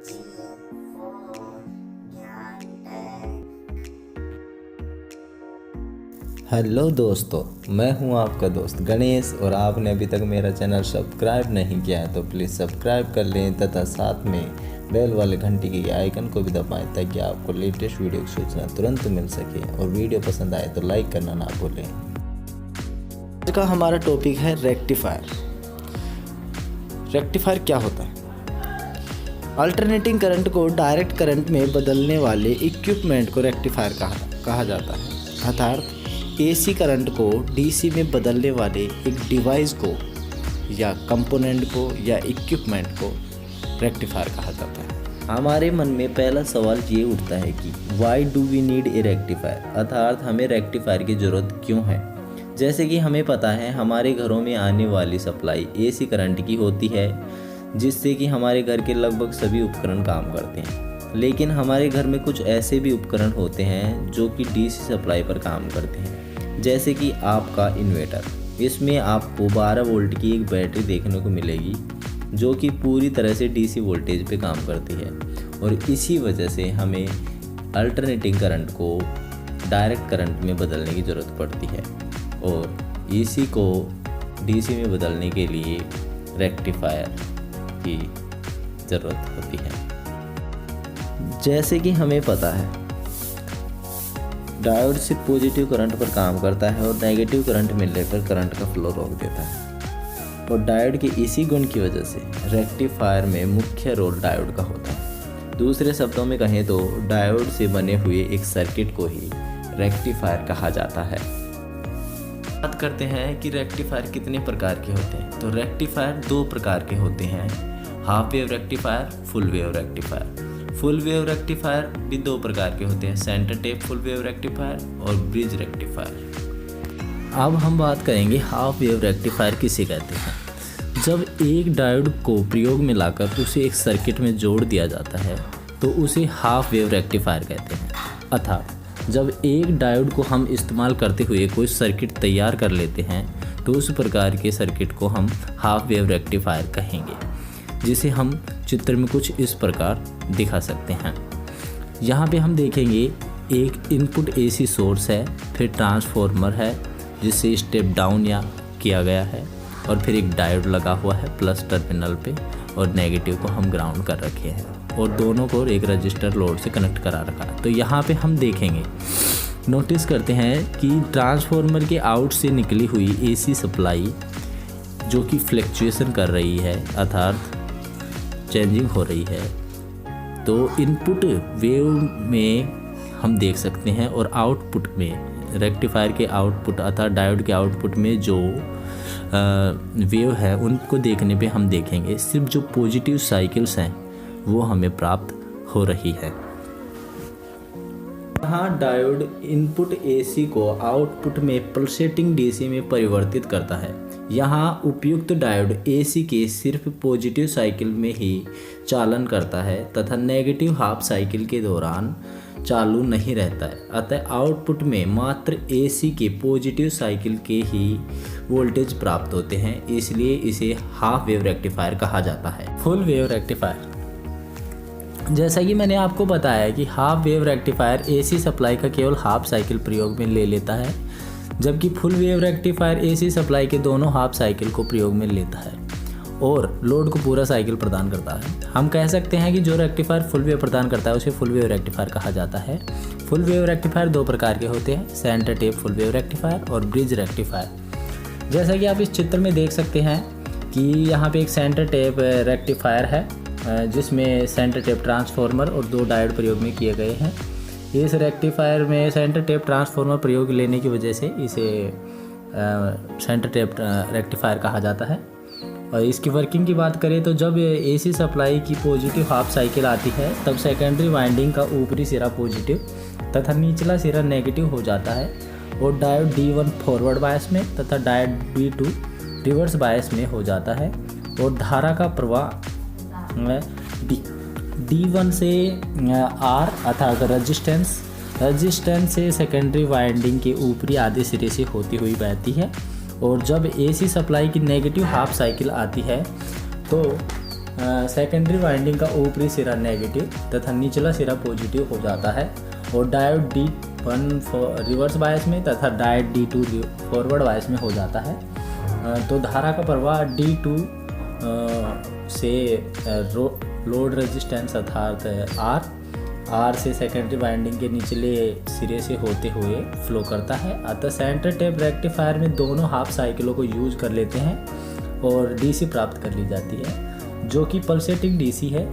Hello दोस्तों, मैं हूं आपका दोस्त गणेश और आपने अभी तक मेरा चैनल सब्सक्राइब नहीं किया है तो प्लीज़ सब्सक्राइब कर लें तथा साथ में बेल वाले घंटी के आइकन को भी दबाएं ताकि आपको लेटेस्ट वीडियो की सूचना तुरंत मिल सके और वीडियो पसंद आए तो लाइक करना ना भूलें। आज का हमारा टॉपिक है रेक्टिफायर। रेक्टिफायर क्या होता है? अल्टरनेटिंग करंट को डायरेक्ट करंट में बदलने वाले इक्विपमेंट को रेक्टिफायर कहा जाता है। अर्थात एसी करंट को डीसी में बदलने वाले एक डिवाइस को या कंपोनेंट को या इक्विपमेंट को रेक्टिफायर कहा जाता है। हमारे मन में पहला सवाल ये उठता है कि why do we need a rectifier, अर्थात हमें रेक्टिफायर की ज़रूरत क्यों है। जैसे कि हमें पता है हमारे घरों में आने वाली सप्लाई एसी करंट की होती है, जिससे कि हमारे घर के लगभग सभी उपकरण काम करते हैं। लेकिन हमारे घर में कुछ ऐसे भी उपकरण होते हैं जो कि डीसी सप्लाई पर काम करते हैं, जैसे कि आपका इन्वर्टर। इसमें आपको 12 वोल्ट की एक बैटरी देखने को मिलेगी जो कि पूरी तरह से डीसी वोल्टेज पे काम करती है और इसी वजह से हमें अल्टरनेटिंग करंट को डायरेक्ट करंट में बदलने की ज़रूरत पड़ती है और एसी को डीसी में बदलने के लिए रेक्टिफायर की ज़रूरत होती है। जैसे कि हमें पता है डायोड सिर्फ पॉजिटिव करंट पर काम करता है और नेगेटिव करंट मिलने पर करंट का फ्लो रोक देता है और डायोड के इसी गुण की वजह से रेक्टिफायर में मुख्य रोल डायोड का होता है। दूसरे शब्दों में कहें तो डायोड से बने हुए एक सर्किट को ही रेक्टिफायर कहा जाता है। बात करते हैं कि रेक्टिफायर कितने प्रकार के होते हैं। तो रेक्टिफायर 2 प्रकार के होते हैं, half wave rectifier, full wave rectifier. Full wave rectifier भी 2 प्रकार के होते हैं, centre tap full wave rectifier और ब्रिज रेक्टिफायर। अब हम बात करेंगे हाफ वेव रेक्टिफायर किसे कहते हैं। जब एक डायोड को प्रयोग में लाकर उसे एक सर्किट में जोड़ दिया जाता है तो उसे हाफ वेव रेक्टिफायर कहते हैं। अर्थात जब एक डायोड को हम इस्तेमाल करते हुए कोई सर्किट तैयार कर लेते हैं तो उस प्रकार के सर्किट को हम हाफ वेव रेक्टिफायर कहेंगे, जिसे हम चित्र में कुछ इस प्रकार दिखा सकते हैं। यहाँ पे हम देखेंगे एक इनपुट एसी सोर्स है, फिर ट्रांसफॉर्मर है जिसे स्टेप डाउन या किया गया है और फिर एक डायोड लगा हुआ है प्लस टर्मिनल पे और नेगेटिव को हम ग्राउंड कर रखे हैं और दोनों को एक रजिस्टर लोड से कनेक्ट करा रखा है। तो यहाँ पे हम देखेंगे, नोटिस करते हैं कि ट्रांसफॉर्मर के आउट से निकली हुई एसी सप्लाई जो कि फ्लक्चुएशन कर रही है, अर्थात चेंजिंग हो रही है, तो इनपुट वेव में हम देख सकते हैं और आउटपुट में रेक्टिफायर के आउटपुट अर्थात डायोड के आउटपुट में जो वेव है उनको देखने पे हम देखेंगे सिर्फ जो पॉजिटिव साइकिल्स हैं वो हमें प्राप्त हो रही है। यहाँ डायोड इनपुट एसी को आउटपुट में पल्सेटिंग डीसी में परिवर्तित करता है। यहाँ उपयुक्त डायोड एसी के सिर्फ पॉजिटिव साइकिल में ही चालन करता है तथा नेगेटिव हाफ साइकिल के दौरान चालू नहीं रहता है। अतः आउटपुट में मात्र एसी के पॉजिटिव साइकिल के ही वोल्टेज प्राप्त होते हैं, इसलिए इसे हाफ वेव रेक्टिफायर कहा जाता है। फुल वेव रेक्टिफायर, जैसा कि मैंने आपको बताया कि half wave rectifier AC supply का केवल हाफ साइकिल प्रयोग में ले लेता है, जबकि full wave rectifier AC supply के दोनों हाफ साइकिल को प्रयोग में लेता है और लोड को पूरा साइकिल प्रदान करता है। हम कह सकते हैं कि जो रेक्टिफायर फुल वेव प्रदान करता है उसे फुल वेव रेक्टिफायर कहा जाता है। फुल वेव रेक्टिफायर 2 प्रकार के होते हैं, centre tap full wave rectifier और ब्रिज रेक्टिफायर। जैसा कि आप इस चित्र में देख सकते हैं कि यहाँ पे एक सेंटर टेप रेक्टिफायर है जिसमें सेंटर टेप ट्रांसफॉर्मर और 2 डायोड प्रयोग में किए गए हैं। इस रेक्टिफायर में सेंटर टेप ट्रांसफॉर्मर प्रयोग लेने की वजह से इसे सेंटर टेप रेक्टिफायर कहा जाता है। और इसकी वर्किंग की बात करें तो जब एसी सप्लाई की पॉजिटिव हाफ साइकिल आती है तब सेकेंडरी वाइंडिंग का ऊपरी सिरा पॉजिटिव तथा निचला सिरा नेगेटिव हो जाता है और डायोड D1 फॉरवर्ड बायस में तथा डायोड D2 रिवर्स बायस में हो जाता है और धारा का प्रवाह D1 से R अर्थात रजिस्टेंस से सेकेंडरी वाइंडिंग के ऊपरी आधे सिरे से होती हुई बहती है और जब एसी सप्लाई की नेगेटिव हाफ साइकिल आती है तो सेकेंडरी वाइंडिंग का ऊपरी सिरा नेगेटिव तथा निचला सिरा पॉजिटिव हो जाता है और डायोड D1 रिवर्स बायस में तथा डायोड D2 फॉरवर्ड बायस में हो जाता है। तो धारा का प्रवाह D2 से लोड रेजिस्टेंस अर्थात R से सेकेंडरी वाइंडिंग के निचले सिरे से होते हुए फ्लो करता है। अतः सेंटर टेप रेक्टिफायर में दोनों हाफ साइकिलों को यूज कर लेते हैं और DC प्राप्त कर ली जाती है, जो कि पल्सेटिंग DC है,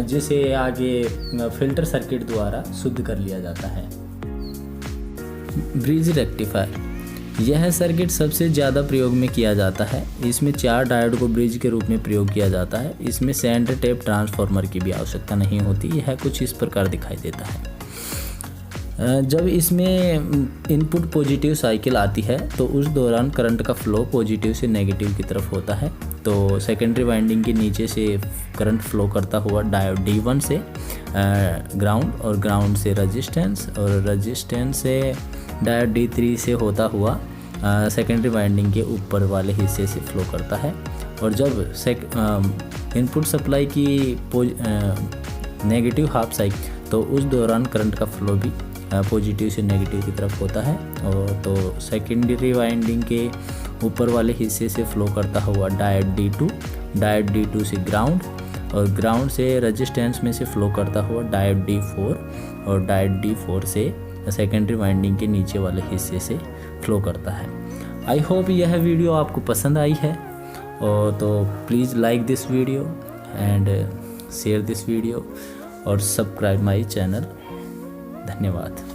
जिसे आगे फिल्टर सर्किट द्वारा शुद्ध कर लिया जाता है। ब्रिज रेक्टिफायर, यह सर्किट सबसे ज़्यादा प्रयोग में किया जाता है। इसमें 4 डायोड को ब्रिज के रूप में प्रयोग किया जाता है। इसमें सेंटर टेप ट्रांसफार्मर की भी आवश्यकता नहीं होती। यह कुछ इस प्रकार दिखाई देता है। जब इसमें इनपुट पॉजिटिव साइकिल आती है तो उस दौरान करंट का फ्लो पॉजिटिव से नेगेटिव की तरफ होता है। तो सेकेंडरी वाइंडिंग के नीचे से करंट फ्लो करता हुआ डायोड D1 से ग्राउंड और ग्राउंड से रेजिस्टेंस और रेजिस्टेंस से डायोड D3 से होता हुआ सेकेंडरी वाइंडिंग के ऊपर वाले हिस्से से फ्लो करता है। और जब इनपुट सप्लाई की नेगेटिव हाफ साइकिल तो उस दौरान करंट का फ्लो भी पॉजिटिव से नेगेटिव की तरफ होता है। और तो सेकेंडरी वाइंडिंग के ऊपर वाले हिस्से से फ्लो करता हुआ डायोड D2 से ग्राउंड और ग्राउंड से रेजिस्टेंस में से फ्लो करता हुआ डायोड D4 और डायोड D4 से सेकेंडरी वाइंडिंग के नीचे वाले हिस्से से फ्लो करता है। आई होप यह वीडियो आपको पसंद आई है और तो please like this video and share this video और सब्सक्राइब माय चैनल। धन्यवाद।